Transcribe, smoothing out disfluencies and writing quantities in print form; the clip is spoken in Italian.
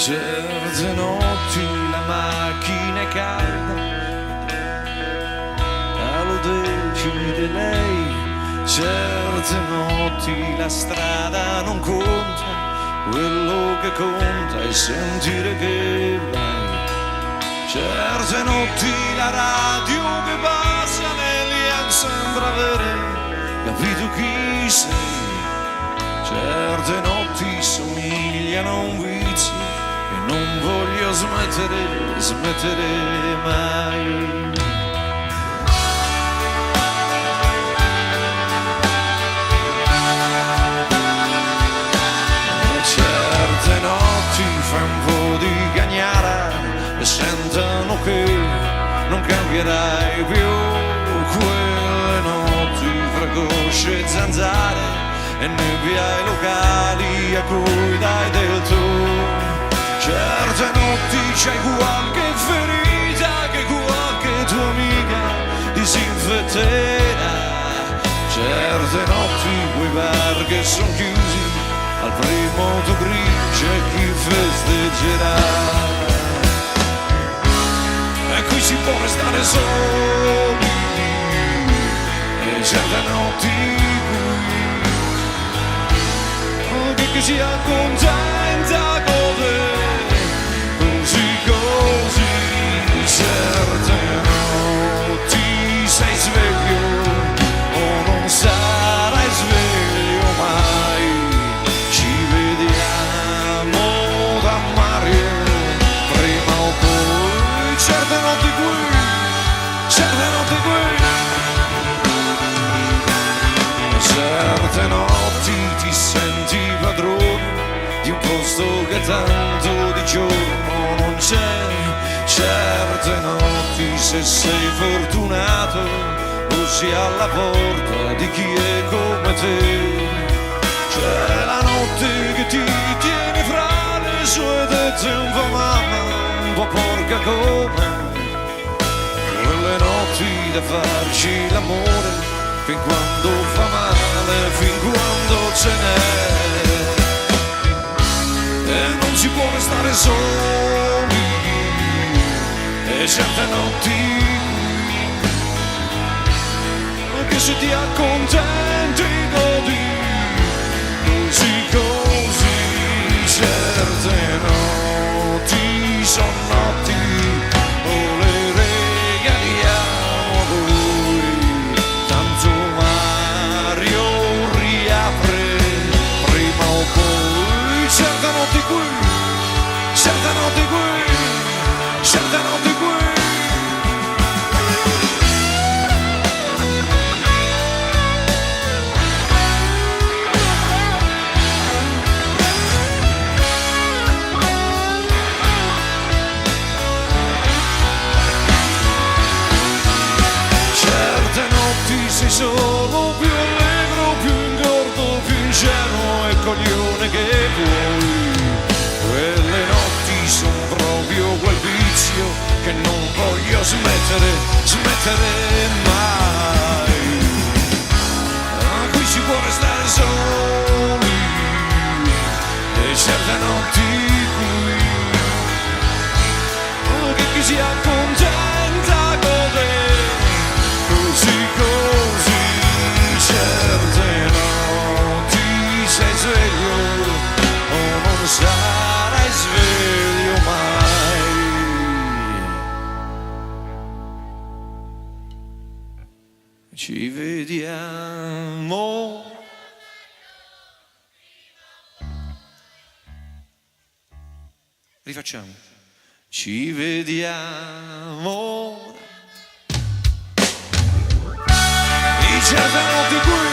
Certe notti la macchina è calda, lo decide lei. Certe notti la strada non conta, quello che conta è sentire che vai. Certe notti la radio che passa nell'aria sembra avere capito chi sei. Certe notti somigliano a un vizio e non voglio smettere mai. Certe notti fa un po' di cagnara e sentono che non cambierai più. Quelle notti fra cosce e zanzare e nebbia ai locali a cui dai del tu. Certe notti c'hai qualche ferita che qualche tua amica disinfetterà. Certe notti quei bar che son chiusi al primo autogrill c'è chi festeggerà. E qui si può restare soli e certe notti qui che si accontenta così certe notti sei sveglio o non sarai sveglio mai. Ci vediamo da Mario prima o poi. Certe notti qui, certe notti qui, certe notti ti senti padrone di un posto che tanto di giorno non c'è. Certe notti se sei fortunato bussi alla porta di chi è come te. C'è la notte che ti tieni fra le sue tette un po' mamma, un po' porca come quelle notti da farci l'amore fin quando fa male, fin quando ce n'è. E non si può restare soli e certe notti che se ti accontenti godi così. Certe notti sono notti o le regaliamo a voi. Tanto Mario riapre prima o poi. Certe notti qui, certe notti qui, certe notti qui. Sei solo più allegro, più ingordo, più ingenuo e coglione che vuoi. Quelle notti son proprio quel vizio che non voglio smettere mai. Qui si può restare soli e certe notti qui che chi si accontenta gode così. Certe notti sei sveglio o non sarai sveglio mai. Ci vediamo rifacciamo. Ci vediamo certe notti qui,